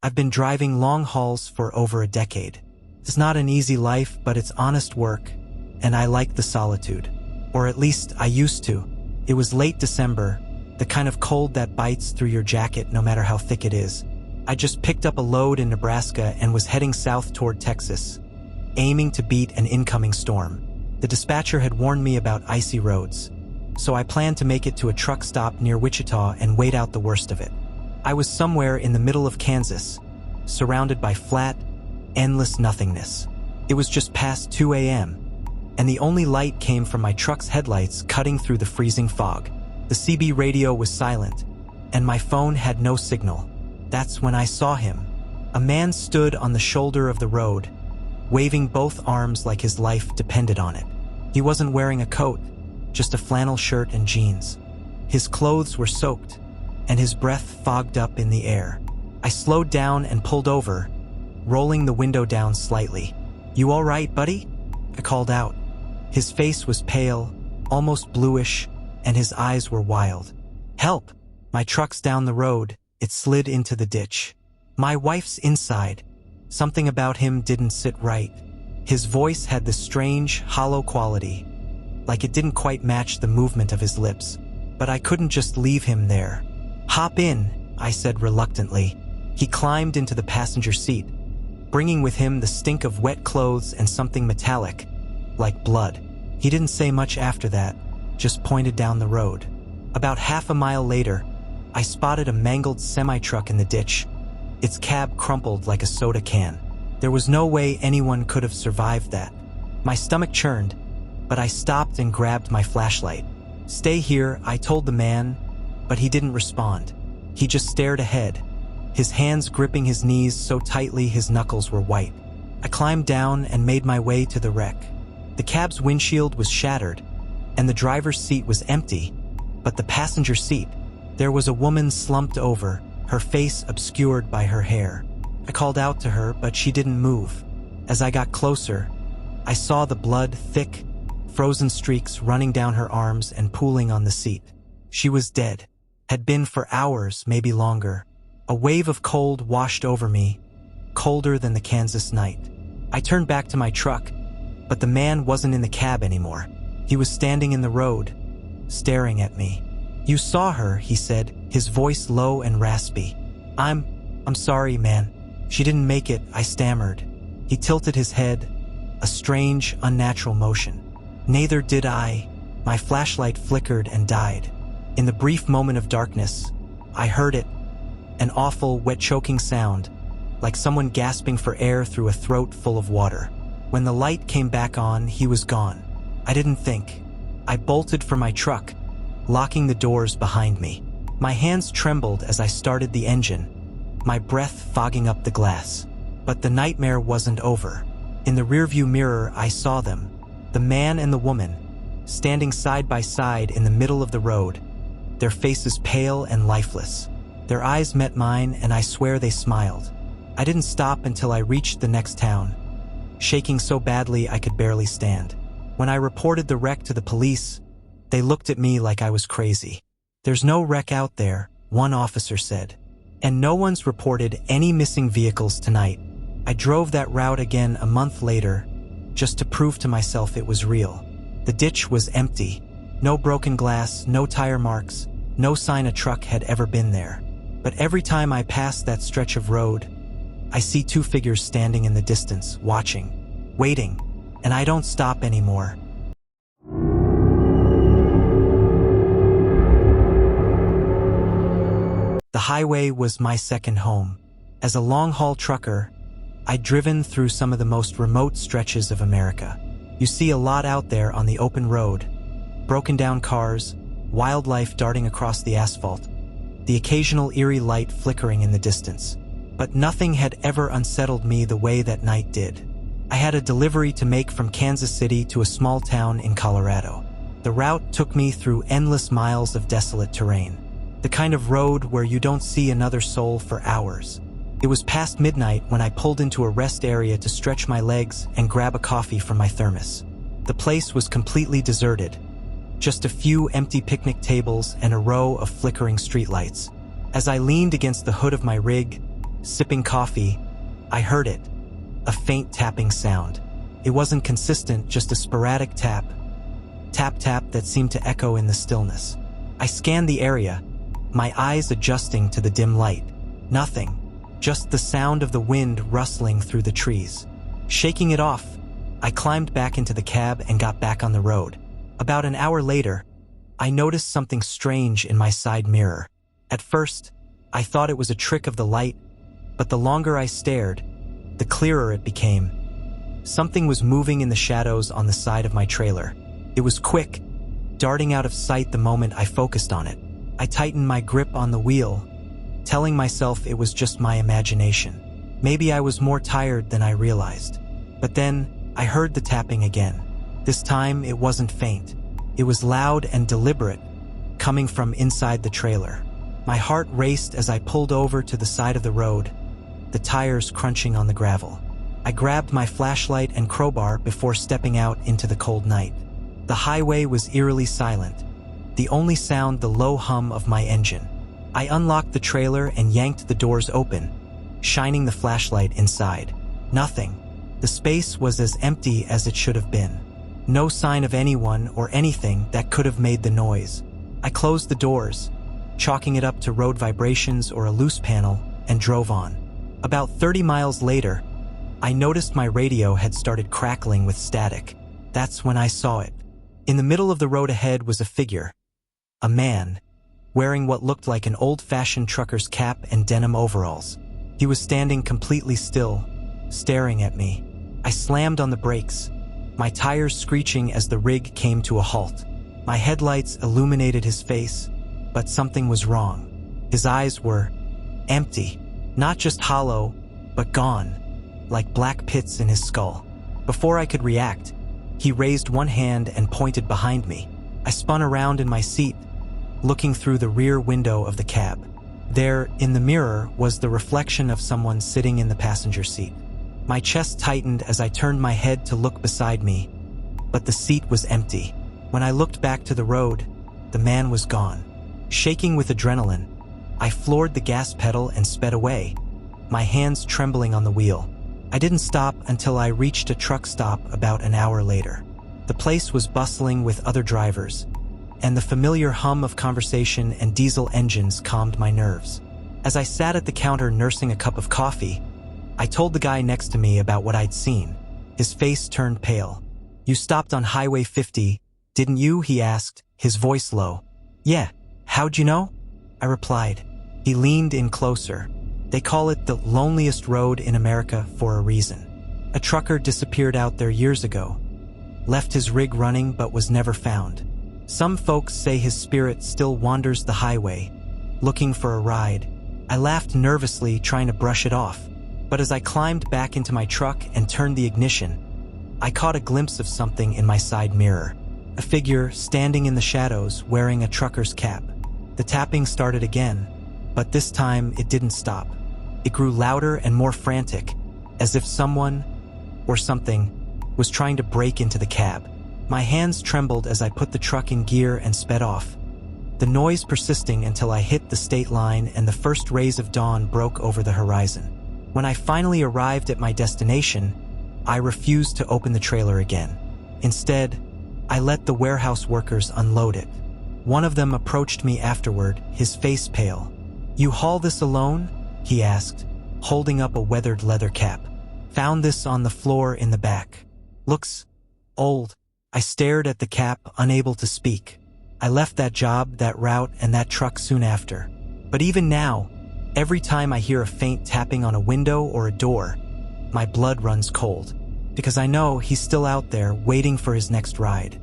I've been driving long hauls for over a decade. It's not an easy life, but it's honest work, and I like the solitude. Or at least I used to. It was late December, the kind of cold that bites through your jacket no matter how thick it is. I just picked up a load in Nebraska and was heading south toward Texas, aiming to beat an incoming storm. The dispatcher had warned me about icy roads, so I planned to make it to a truck stop near Wichita and wait out the worst of it. I was somewhere in the middle of Kansas, surrounded by flat, endless nothingness. It was just past 2 a.m., and the only light came from my truck's headlights cutting through the freezing fog. The CB radio was silent, and my phone had no signal. That's when I saw him. A man stood on the shoulder of the road, waving both arms like his life depended on it. He wasn't wearing a coat, just a flannel shirt and jeans. His clothes were soaked, and his breath fogged up in the air. I slowed down and pulled over, rolling the window down slightly. "You all right, buddy?" I called out. His face was pale, almost bluish, and his eyes were wild. "Help! My truck's down the road. It slid into the ditch. My wife's inside." Something about him didn't sit right. His voice had this strange, hollow quality, like it didn't quite match the movement of his lips. But I couldn't just leave him there. "Hop in," I said reluctantly. He climbed into the passenger seat, bringing with him the stink of wet clothes and something metallic, like blood. He didn't say much after that, just pointed down the road. About half a mile later, I spotted a mangled semi-truck in the ditch, its cab crumpled like a soda can. There was no way anyone could have survived that. My stomach churned, but I stopped and grabbed my flashlight. "Stay here," I told the man, but he didn't respond. He just stared ahead, his hands gripping his knees so tightly his knuckles were white. I climbed down and made my way to the wreck. The cab's windshield was shattered, and the driver's seat was empty, but the passenger seat, there was a woman slumped over, her face obscured by her hair. I called out to her, but she didn't move. As I got closer, I saw the blood, thick, frozen streaks running down her arms and pooling on the seat. She was dead, had been for hours, maybe longer. A wave of cold washed over me, colder than the Kansas night. I turned back to my truck, but the man wasn't in the cab anymore. He was standing in the road, staring at me. "You saw her," he said, his voice low and raspy. I'm sorry, man. She didn't make it," I stammered. He tilted his head, a strange, unnatural motion. "Neither did I." My flashlight flickered and died. In the brief moment of darkness, I heard it, an awful, wet, choking sound, like someone gasping for air through a throat full of water. When the light came back on, he was gone. I didn't think. I bolted for my truck, locking the doors behind me. My hands trembled as I started the engine, my breath fogging up the glass. But the nightmare wasn't over. In the rearview mirror, I saw them, the man and the woman, standing side by side in the middle of the road, their faces pale and lifeless. Their eyes met mine, and I swear they smiled. I didn't stop until I reached the next town, shaking so badly I could barely stand. When I reported the wreck to the police, they looked at me like I was crazy. "There's no wreck out there," one officer said. "And no one's reported any missing vehicles tonight." I drove that route again a month later, just to prove to myself it was real. The ditch was empty. No broken glass, no tire marks, no sign a truck had ever been there. But every time I pass that stretch of road, I see two figures standing in the distance, watching, waiting, and I don't stop anymore. The highway was my second home. As a long-haul trucker, I'd driven through some of the most remote stretches of America. You see a lot out there on the open road, broken down cars, wildlife darting across the asphalt, the occasional eerie light flickering in the distance. But nothing had ever unsettled me the way that night did. I had a delivery to make from Kansas City to a small town in Colorado. The route took me through endless miles of desolate terrain, the kind of road where you don't see another soul for hours. It was past midnight when I pulled into a rest area to stretch my legs and grab a coffee from my thermos. The place was completely deserted. Just a few empty picnic tables and a row of flickering streetlights. As I leaned against the hood of my rig, sipping coffee, I heard it. A faint tapping sound. It wasn't consistent, just a sporadic tap. Tap-tap that seemed to echo in the stillness. I scanned the area, my eyes adjusting to the dim light. Nothing. Just the sound of the wind rustling through the trees. Shaking it off, I climbed back into the cab and got back on the road. About an hour later, I noticed something strange in my side mirror. At first, I thought it was a trick of the light, but the longer I stared, the clearer it became. Something was moving in the shadows on the side of my trailer. It was quick, darting out of sight the moment I focused on it. I tightened my grip on the wheel, telling myself it was just my imagination. Maybe I was more tired than I realized. But then, I heard the tapping again. This time, it wasn't faint. It was loud and deliberate, coming from inside the trailer. My heart raced as I pulled over to the side of the road, the tires crunching on the gravel. I grabbed my flashlight and crowbar before stepping out into the cold night. The highway was eerily silent, the only sound the low hum of my engine. I unlocked the trailer and yanked the doors open, shining the flashlight inside. Nothing. The space was as empty as it should have been. No sign of anyone or anything that could have made the noise. I closed the doors, chalking it up to road vibrations or a loose panel, and drove on. About 30 miles later, I noticed my radio had started crackling with static. That's when I saw it. In the middle of the road ahead was a figure. A man, wearing what looked like an old-fashioned trucker's cap and denim overalls. He was standing completely still, staring at me. I slammed on the brakes, my tires screeching as the rig came to a halt. My headlights illuminated his face, but something was wrong. His eyes were empty, not just hollow, but gone, like black pits in his skull. Before I could react, he raised one hand and pointed behind me. I spun around in my seat, looking through the rear window of the cab. There, in the mirror, was the reflection of someone sitting in the passenger seat. My chest tightened as I turned my head to look beside me, but the seat was empty. When I looked back to the road, the man was gone. Shaking with adrenaline, I floored the gas pedal and sped away, my hands trembling on the wheel. I didn't stop until I reached a truck stop about an hour later. The place was bustling with other drivers, and the familiar hum of conversation and diesel engines calmed my nerves. As I sat at the counter nursing a cup of coffee, I told the guy next to me about what I'd seen. His face turned pale. "You stopped on Highway 50, didn't you?" he asked, his voice low. "Yeah, how'd you know?" I replied. He leaned in closer. "They call it the loneliest road in America for a reason. A trucker disappeared out there years ago, left his rig running but was never found. Some folks say his spirit still wanders the highway, looking for a ride." I laughed nervously, trying to brush it off. But as I climbed back into my truck and turned the ignition, I caught a glimpse of something in my side mirror. A figure standing in the shadows wearing a trucker's cap. The tapping started again, but this time it didn't stop. It grew louder and more frantic, as if someone, or something, was trying to break into the cab. My hands trembled as I put the truck in gear and sped off, the noise persisting until I hit the state line and the first rays of dawn broke over the horizon. When I finally arrived at my destination, I refused to open the trailer again. Instead, I let the warehouse workers unload it. One of them approached me afterward, his face pale. "You haul this alone?" he asked, holding up a weathered leather cap. "Found this on the floor in the back. Looks old." I stared at the cap, unable to speak. I left that job, that route, and that truck soon after. But even now, every time I hear a faint tapping on a window or a door, my blood runs cold, because I know he's still out there waiting for his next ride.